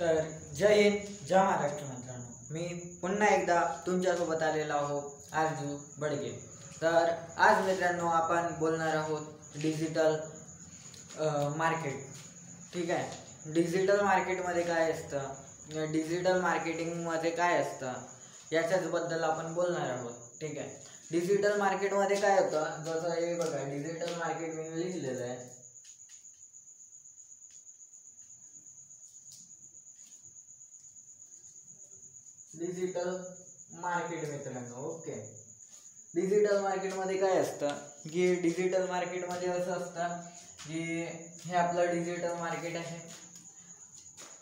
तर जय हिंद, जय महाराष्ट्र मित्रांनो. मी पुन्हा एकदा तुमच्यासोबत आलेलो आहो आरजू बडगे. तर आज मित्रांनो आपण बोलणार आहोत डिजिटल मार्केट. ठीक आहे, डिजिटल मार्केटमध्ये काय असतं, डिजिटल मार्केटिंगमध्ये काय असतं याच्याबद्दल आपण बोलणार आहोत. ठीक आहे, डिजिटल मार्केटमध्ये काय होतं, जसं हे बघा डिजिटल मार्केट मी लिहिलेलं आहे. डिजिटल मार्केट मित्रांनो. ओके, डिजिटल मार्केटमध्ये काय असतं की डिजिटल मार्केटमध्ये असं असतं की हे आपलं डिजिटल मार्केट आहे.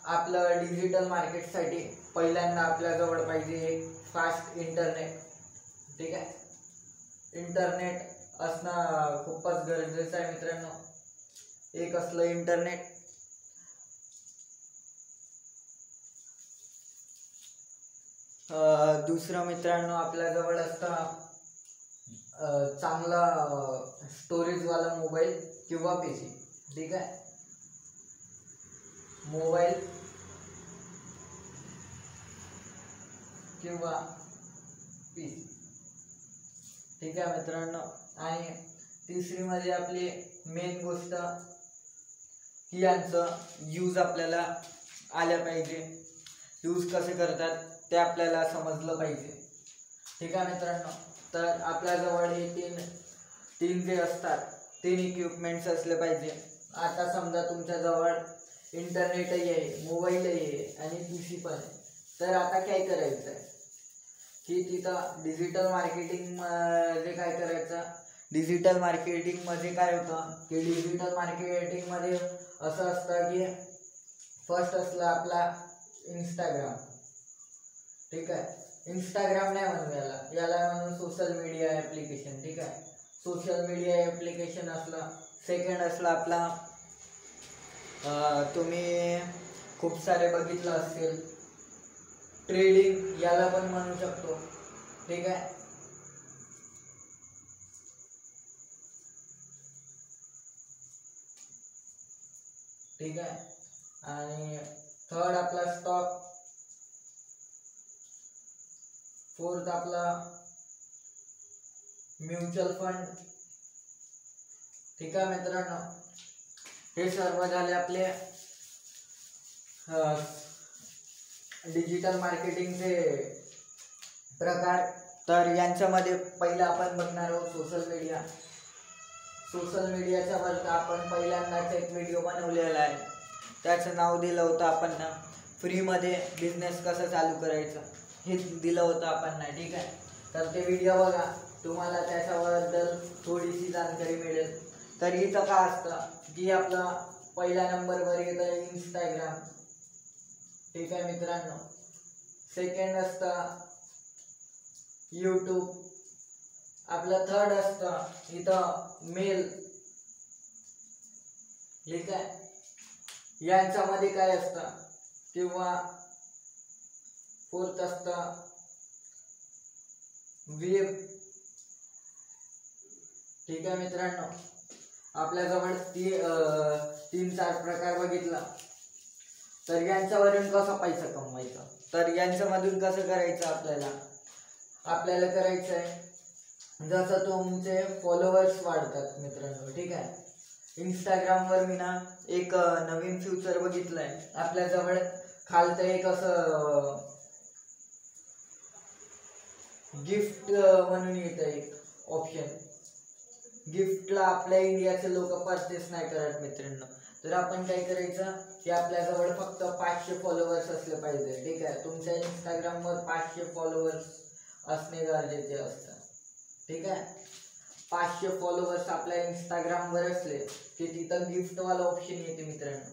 आपलं डिजिटल मार्केटसाठी पहिल्यांदा आपल्याजवळ पाहिजे फास्ट इंटरनेट. ठीक आहे, इंटरनेट असणं खूपच गरजेचं आहे मित्रांनो. एक असलं इंटरनेट, दुसरं मित्रांनो आपल्याजवळ असतं चांगला स्टोरेजवाला मोबाईल किंवा पीसी. ठीक आहे, मोबाईल किंवा पीसी. ठीक आहे मित्रांनो. आणि तिसरी म्हणजे आपली मेन गोष्ट की यांचं यूज आपल्याला आल्या पाहिजे. यूज कसे करतात ते आपल्याला समजलं पाहिजे. ठीक आहे मित्रांनो. तर आपल्याजवळ हे तीन जे असतात, तीन इक्विपमेंट्स असले पाहिजे. आता समजा तुमच्याजवळ इंटरनेटही आहे, मोबाईलही आहे आणि पीसी पण आहे. तर आता काय करायचं आहे की तिथं डिजिटल मार्केटिंग मध्ये काय करायचं, डिजिटल मार्केटिंगमध्ये काय होतं की डिजिटल मार्केटिंगमध्ये असं असतं की फर्स्ट असलं आपला इंस्टाग्राम. ठीक आहे, इंस्टाग्राम नाही म्हणू याला म्हणून सोशल मीडिया ॲप्लिकेशन. ठीक आहे, सोशल मीडिया ॲप्लिकेशन असलं. सेकंड असलं आपला तुम्ही खूप सारे बघितलं असेल ट्रेडिंग, याला पण म्हणू शकतो. ठीक आहे, ठीक आहे. आणि थर्ड आपला स्टॉक, फोर्थ आपला म्युच्युअल फंड. ठीक आहे मित्रांनो, हे सर्व झाले आपले डिजिटल मार्केटिंगचे प्रकार. तर यांच्यामध्ये पहिला आपण बघणार आहोत सोशल मीडिया. सोशल मीडियाच्या वरती आपण पहिल्यांदाच एक व्हिडिओ बनवलेला आहे. त्याचं नाव दिलं होतं आपण ना, फ्रीमध्ये बिझनेस कसं चालू करायचं हे दिलं होतं आपण ना. ठीक आहे, तर ते व्हिडिओ बघा, तुम्हाला त्याच्याबद्दल थोडीशी जाणकारी मिळेल. तर इथं काय असतं की आपला पहिल्या नंबरवर येतं इंस्टाग्राम. ठीक आहे मित्रांनो. सेकंड असतं यूट्यूब. आपलं थर्ड असतं इथं मेल. ठीक आहे, यांच्यामध्ये काय असतं, किंवा फोर्थ असतं वेब. ठीक आहे मित्रांनो, आपल्याजवळ तीन चार प्रकार बघितला. तर यांच्यावरून कसा पैसा कमवायचा, तर यांच्यामधून कसं करायचं आपल्याला करायचं आहे जसं तुमचे फॉलोअर्स वाढतात मित्रांनो. ठीक आहे, इंस्टाग्रामवर मी ना एक नवीन फ्युचर बघितलंय. आपल्याजवळ खालतं एक असं गिफ्ट म्हणून येतं एक ऑप्शन. गिफ्टला आपल्या इंडियाचे लोक परचेस नाही करत मित्रांनो. तर आपण काय करायचं की आपल्याजवळ फक्त 500 फॉलोअर्स असले पाहिजे. ठीक आहे, तुमच्या इंस्टाग्रामवर 500 फॉलोअर्स असणे गरजेचे असतात. ठीक आहे, 500 फॉलोअर्स आपल्या इंस्टाग्रामवर असले की तिथं गिफ्टवाला ऑप्शन येते मित्रांनो.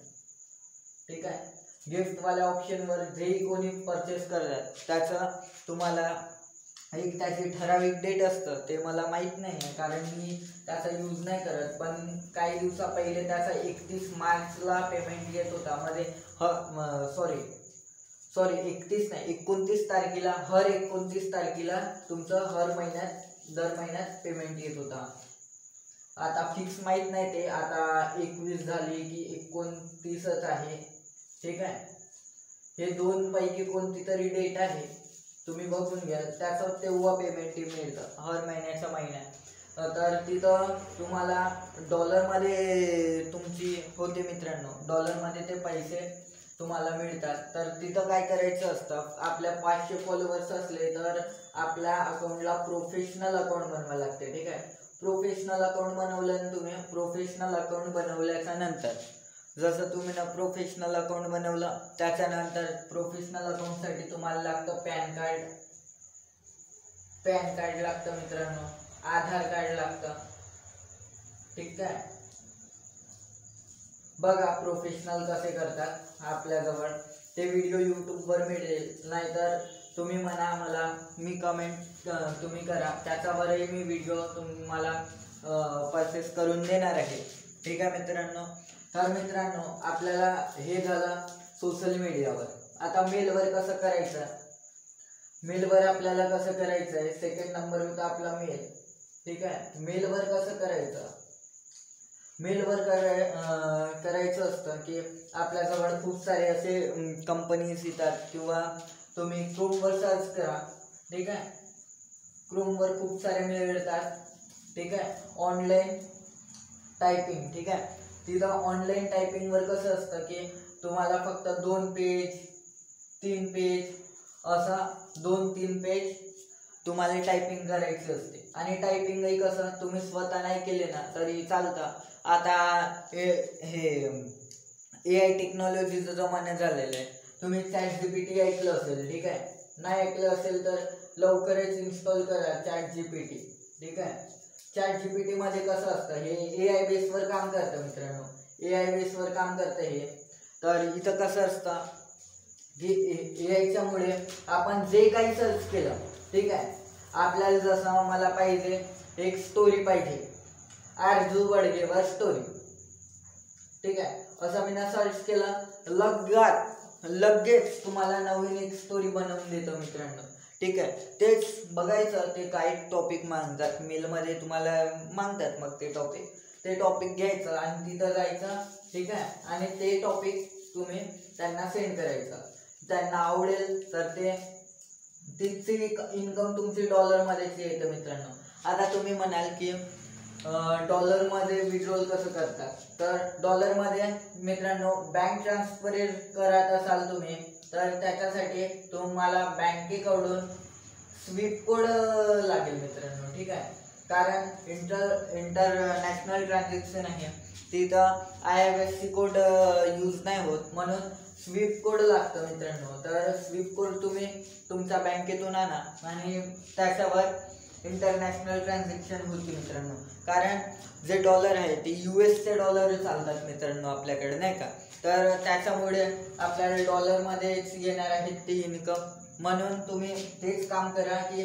ठीक आहे, गिफ्टवाल्या ऑप्शनवर जेही कोणी परचेस करतात त्याचं तुम्हाला एक त्याची ठराविक डेट असतं. ते मला माहीत नाही आहे कारण मी त्याचा यूज नाही करत. पण काही दिवसा पहिले त्याचा 31 मार्चला पेमेंट येत होता. मध्ये सॉरी 31 नाही, 29 तारखेला, हर 29 तारखेला तुमचं दर महिन्यात पेमेंट येत होता. आता फिक्स माहीत नाही ते, आता 21 झाली की 29च आहे. ठीक आहे, हे दोन पैकी कोणती तरी डेट आहे, तुम्ही बघून घ्या, त्याचं तेव्हा पेमेंट मिळतं हर महिन्याच्या महिन्यात. तर तिथं तुम्हाला डॉलरमध्ये तुमची होते मित्रांनो, डॉलरमध्ये ते पैसे तुम्हाला मिळतात. तर तिथं काय करायचं असतं, आपल्या 500 फॉलोअर्स असले तर आपल्या अकाउंटला प्रोफेशनल अकाउंट बनवावं लागते. ठीक आहे, प्रोफेशनल अकाउंट बनवलं तुम्ही, प्रोफेशनल अकाउंट बनवल्याच्या नंतर जसं तुम्ही ना प्रोफेशनल अकाउंट बनवलं, त्याच्यानंतर प्रोफेशनल अकाउंटसाठी तुम्हाला लागतं पॅन कार्ड लागतं मित्रांनो, आधार कार्ड लागतं. ठीक आहे, बघा प्रोफेशनल कसे करतात आपल्याजवळ, ते व्हिडिओ यूट्यूबवर मिळेल, नाहीतर तुम्ही म्हणा मला, मी कमेंट तुम्ही करा, त्याच्यावरही मी व्हिडिओ तुम्हाला परचेस करून देणार आहे. ठीक आहे मित्रांनो. तर मित्रांनो आपल्याला हे झालं सोशल मीडियावर. आता मेलवर कसं करायचं, मेलवर आपल्याला कसं करायचं आहे, सेकंड नंबर होता आपला मेल. ठीक आहे, मेलवर कसं करायचं, मेलवर करायचं असतं की आपल्याजवळ खूप सारे असे कंपनीज येतात, किंवा तुम्ही क्रोमवर सर्च करा. ठीक आहे, क्रोमवर खूप सारे मेल येतात. ठीक आहे, ऑनलाईन टायपिंग. ठीक आहे, तिथं ऑनलाईन टायपिंगवर कसं असतं की तुम्हाला फक्त 2 पेज 3 पेज असा 2-3 पेज तुम्हाला टायपिंग करायची असते. आणि टायपिंगही कसं तुम्ही स्वतः नाही केले ना तरी चालतं. आता हे AI टेक्नॉलॉजीचा जमाना झालेला आहे. तुम्ही ChatGPT ऐकलं असेल. ठीक आहे, नाही ऐकलं असेल तर लवकरच इन्स्टॉल करा ChatGPT. ठीक आहे, ChatGPT मध्ये कसं असतं, हे AI बेसवर काम करतं मित्रांनो, AI बेसवर काम करतं हे. तर इथं कसं असतं की AIच्या मुळे आपण जे काही सर्च केलं, ठीक आहे, आपल्याला जसं मला पाहिजे एक स्टोरी पाहिजे, आरजू बडगेवर स्टोरी. ठीक आहे, असं मी सर्च केलं, लगेच तुम्हाला नवीन एक स्टोरी बनवून देतो मित्रांनो. ठीक आहे, तेच बघायचं ते काय टॉपिक मागतात मेलमध्ये, तुम्हाला मागतात मग ते टॉपिक घ्यायचं आणि तिथं जायचं. ठीक आहे, आणि ते टॉपिक तुम्ही त्यांना सेंड करायचं, त्यांना आवडेल तर तिची इन्कम तुमची डॉलरमध्येच येतं मित्रांनो. आता तुम्ही म्हणाल की डॉलरमध्ये विड्रॉल कसं करतात, तर डॉलरमध्ये मित्रांनो बँक ट्रान्सफर करत असाल तुम्ही तर त्याच्यासाठी तुम्हाला बँकेकडून स्विफ्ट कोड लागेल मित्रांनो. ठीक आहे, कारण इंटरनॅशनल ट्रान्झॅक्शन आहे तिथं IFSC कोड यूज नाही होत, म्हणून स्विफ्ट कोड लागतं मित्रांनो. तर स्विफ्ट कोड तुम्ही तुमच्या बँकेतून आणा आणि त्याच्यावर इंटरनॅशनल ट्रान्झॅक्शन होती मित्रांनो. कारण जे डॉलर आहे ते US डॉलर चालतात मित्रांनो आपल्याकडे, नाही का, तर त्याच्यामुळे आपल्याला डॉलरमध्येच येणार आहेत ती इन्कम. म्हणून तुम्ही तेच काम करा की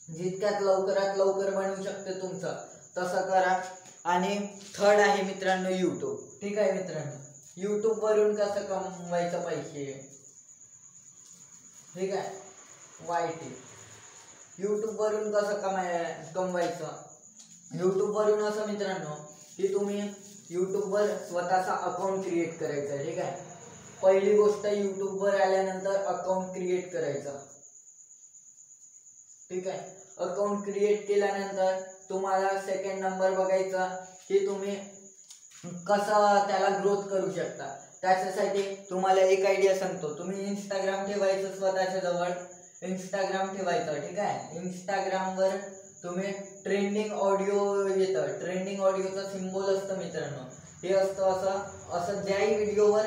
जितक्यात लवकरात लवकर बनवू शकते तुमचं तसं करा. आणि थर्ड आहे मित्रांनो यूट्यूब. ठीक आहे मित्रांनो, यूट्यूब वरून कसं कमवायचं पैसे. ठीक आहे, YT यूट्यूब वरून कसं कमवायचं. यूट्यूब वरून असं मित्रांनो की तुम्ही यूट्यूबवर स्वतःचा अकाउंट क्रिएट करायचं. ठीक आहे, पहिली गोष्ट यूट्यूबवर आल्यानंतर अकाउंट क्रिएट करायचं. ठीक आहे, अकाउंट क्रिएट केल्यानंतर तुम्हाला सेकंड नंबर बघायचा की तुम्ही कसं त्याला ग्रोथ करू शकता. त्याच्यासाठी तुम्हाला एक आयडिया सांगतो, तुम्ही इंस्टाग्राम ठेवायचं स्वतःच्या जवळ, इंस्टाग्राम ठेवायचं. ठीक आहे, इंस्टाग्रामवर तुम्ही ट्रेंडिंग ऑडिओ येतं, ट्रेंडिंग ऑडिओचं सिम्बॉल असतं मित्रांनो, हे असतं असं ज्याही व्हिडिओवर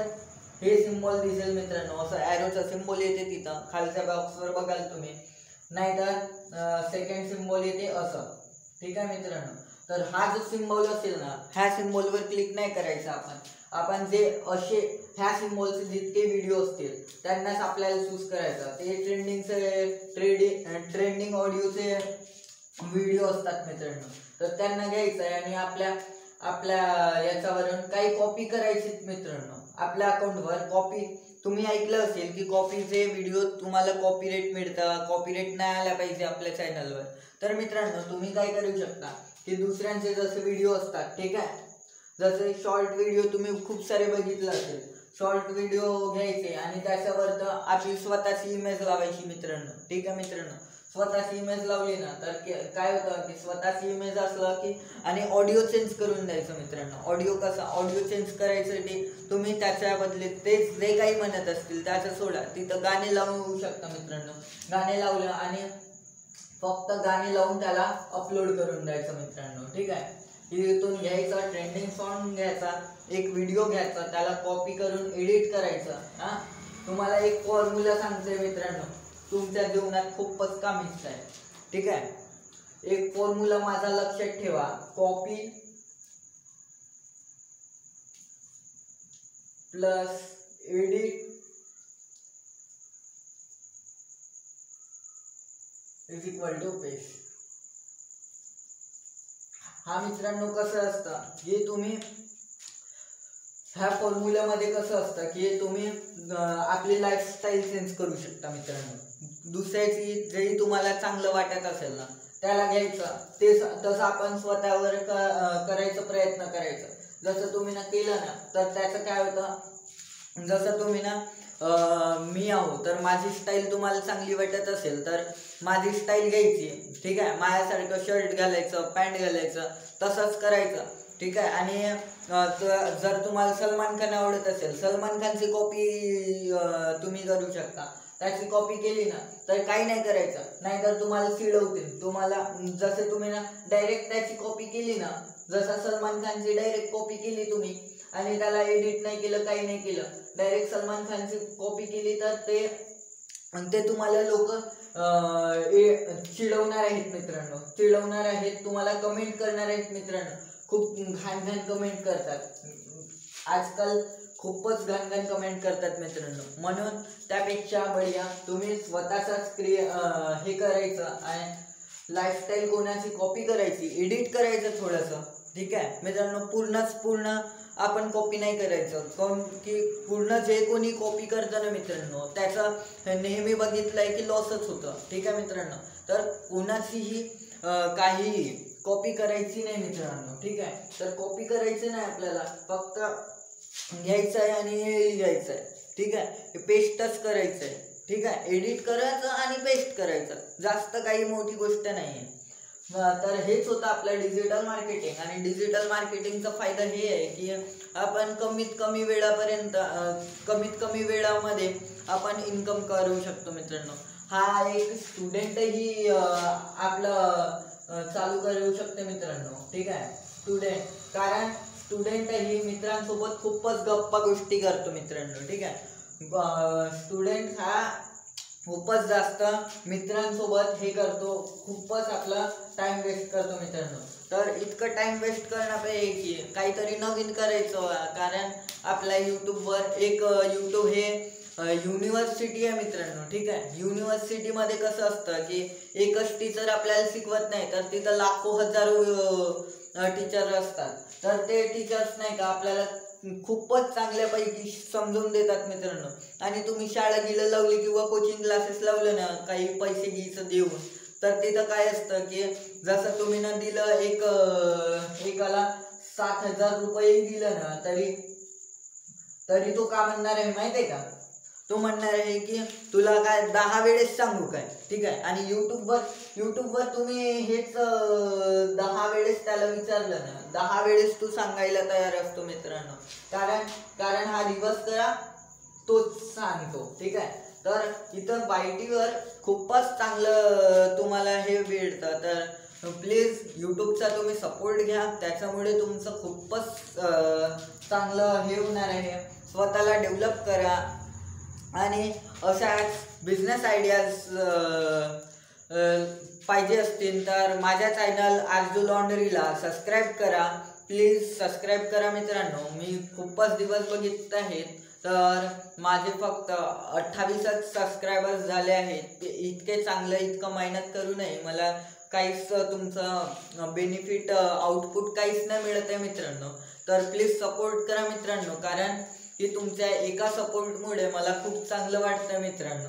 हे सिम्बॉल दिसेल मित्रांनो, असं ॲरोचं सिम्बॉल येते तिथं खालच्या बॉक्सवर बघाल तुम्ही, नाहीतर सेकंड सिम्बॉल येते असं. ठीक आहे मित्रांनो, तर हा जो सिम्बॉल असेल ना, ह्या सिम्बॉलवर क्लिक नाही करायचं आपण जे असे ह्या सिम्बॉलचे जितके व्हिडिओ असतील त्यांनाच आपल्याला चूज करायचं. ते ट्रेंडिंग ऑडिओचे व्हिडिओ असतात मित्रांनो, तर त्यांना घ्यायचं आहे आणि आपल्या याच्यावरून काही कॉपी करायची मित्रांनो. आपल्या अकाउंटवर कॉपी, तुम्ही ऐकलं असेल की कॉपीचे व्हिडिओ तुम्हाला कॉपीराइट मिळतं, कॉपीराइट नाही आला पाहिजे आपल्या चॅनलवर. तर मित्रांनो तुम्ही काय करू शकता की दुसऱ्यांचे जसे व्हिडिओ असतात, ठीक आहे, जसे शॉर्ट व्हिडिओ तुम्ही खूप सारे बघितलं असेल, शॉर्ट व्हिडिओ घ्यायचे आणि त्याच्यावर आपली स्वतःची इमेज लावायची मित्रांनो. ठीक आहे मित्रांनो, स्वतःची इमेज लावली ना तर काय होतं की स्वतःची इमेज असलं की आणि ऑडिओ चेंज करून द्यायचं मित्रांनो. ऑडिओ कसा, ऑडिओ चेंज करायसाठी तुम्ही त्याच्या बदले तेच जे काही म्हणत असतील त्याचं सोडा, तिथं गाणे लावू शकता मित्रांनो. गाणे लावलं आणि फक्त गाणे लावून त्याला अपलोड करून द्यायचं मित्रांनो. ठीक आहे, इथून घ्यायचा ट्रेंडिंग सॉन्ग घ्यायचा, एक व्हिडिओ घ्यायचा, त्याला कॉपी करून एडिट करायचं. हा, तुम्हाला एक फॉर्म्युला सांगतोय मित्रांनो, तुमच्या जीवनात खूपच कामीच आहे. ठीक आहे, एक फॉर्म्युला माझा लक्षात ठेवा, copy plus edit is equal to paste. हा मित्रांनो कसं असतं की तुम्ही ह्या फॉर्म्युल्यामध्ये कसं असतं की तुम्ही आपली लाईफस्टाईल चेंज करू शकता मित्रांनो. दुसऱ्याची जरी तुम्हाला चांगलं वाटत असेल ना त्याला घ्यायचं, ते तसं आपण स्वतःवर करायचा प्रयत्न करायचा. जसं तुम्ही ना केलं ना तर त्याचं काय होतं, जसं तुम्ही ना मी आहो तर माझी स्टाईल तुम्हाला चांगली वाटत असेल तर माझी स्टाईल घ्यायची. ठीक आहे, माझ्यासारखं शर्ट घालायचं, पॅन्ट घालायचं, तसंच करायचं. ठीक आहे, आणि जर तुम्हाला सलमान खान आवडत असेल, सलमान खानची कॉपी तुम्ही करू शकता. त्याची कॉपी केली ना तर काही नाही करायचं, नाहीतर तुम्हाला चिडवतील. तुम्हाला जसं तुम्ही ना डायरेक्ट त्याची कॉपी केली ना, जसं सलमान खानची डायरेक्ट कॉपी केली तुम्ही आणि त्याला एडिट नाही केलं, काही नाही केलं, डायरेक्ट सलमान खानची कॉपी केली तर ते तुम्हाला लोक चिडवणार आहेत मित्रांनो, चिडवणार आहेत, तुम्हाला कमेंट करणार आहेत मित्रांनो. खूप घाण घाण कमेंट करतात आजकाल, खूपच घाण घाण कमेंट करतात मित्रांनो. म्हणून त्यापेक्षा बढिया तुम्ही स्वतःचाच हे करायचं आणि लाईफस्टाईल कोणाची कॉपी करायची, एडिट करायचं थोडंसं. ठीक आहे मित्रांनो, पूर्ण आपण कॉपी नाही करायचं, कारण की पूर्ण जे कोणी कॉपी करतं ना मित्रांनो त्याचं नेहमी बघितलंय की लॉसच होतं. ठीक आहे मित्रांनो, तर कोणाचीही काहीही कॉपी करायची नाही मित्रांनो. ठीक आहे, तर कॉपी करायची नाही आपल्याला, फक्त घ्यायचं आहे आणि लिहायचं आहे. ठीक आहे, पेस्टच करायचं आहे. ठीक आहे, एडिट करायचं आणि पेस्ट करायचं, जास्त काही मोठी गोष्ट नाही आहे. तर हेच होतं आपलं डिजिटल मार्केटिंग. आणि डिजिटल मार्केटिंगचा फायदा हे आहे की आपण कमीत कमी वेळामध्ये आपण इन्कम करू शकतो मित्रांनो. हा एक स्टुडंटही आपलं चालू करू शकते मित्रांनो. ठीक आहे, कारण स्टुडंटही मित्रांसोबत खूपच गप्पा गोष्टी करतो मित्रांनो. ठीक आहे, स्टुडंट हा खूपच जास्त मित्रांसोबत हे करतो, खूपच आपला टाइम वेस्ट करतो मित्रांनो. तर इतकं टाइम वेस्ट करण्यापैकी काहीतरी नवीन करायचं, कारण आपल्या यूट्यूबवर यूट्यूब हे युनिव्हर्सिटी आहे मित्रांनो. ठीक आहे, युनिव्हर्सिटीमध्ये कसं असतं की एकच टीचर आपल्याला शिकवत नाही, तर तिथं लाखो हजारो टीचर असतात. तर ते टीचर्स नाही का आपल्याला खूपच चांगल्यापैकी समजून देतात मित्रांनो. आणि तुम्ही शाळा गेलं लावली किंवा कोचिंग क्लासेस लावले ना काही पैसे घ्यायचं देऊन, तर तिथं काय असतं की जसं तुम्ही ना दिलं एकाला 7,000 रुपये दिलं ना तरी तो का म्हणणार आहे माहिती आहे का, तो म्हणणार आहे की तुला काय 10 वेळेस सांगू काय. ठीक आहे, आणि युट्यूबवर तुम्ही हेच 10 वेळेस त्याला विचारलं ना 10 वेळेस तू सांगायला तयार असतो मित्रांनो. कारण हा दिवस करा तोच सांगतो. ठीक आहे, तर इथं बायटीवर खूपच चांगलं तुम्हाला हे भेटतं. तर प्लीज यूट्यूबचा तुम्ही सपोर्ट घ्या, त्याच्यामुळे तुमचं खूपच चांगलं हे होणार आहे. स्वतःला डेव्हलप करा आणि अशाच बिझनेस आयडियाज पाहिजे असतील तर माझ्या चॅनल आरजू लॉन्ड्रीला सबस्क्राईब करा. प्लीज सबस्क्राईब करा मित्रांनो. मी खूपच दिवस बघितले आहेत, तर माझे फक्त 28च सबस्क्रायबर्स झाले आहेत. इतके चांगलं इतकं मेहनत करू नये, मला काहीच तुमचं बेनिफिट आउटपुट काहीच नाही मिळत आहे मित्रांनो. तर प्लीज सपोर्ट करा मित्रांनो, कारण की तुमच्या एका सपोर्टमुळे मला खूप चांगलं वाटतं मित्रांनो.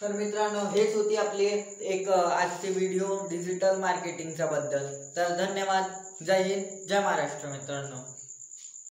तर मित्रांनो हेच होती आपली एक आजची व्हिडिओ डिजिटल मार्केटिंगच्या बद्दल. तर धन्यवाद. जय हिंद, जय महाराष्ट्र मित्रांनो.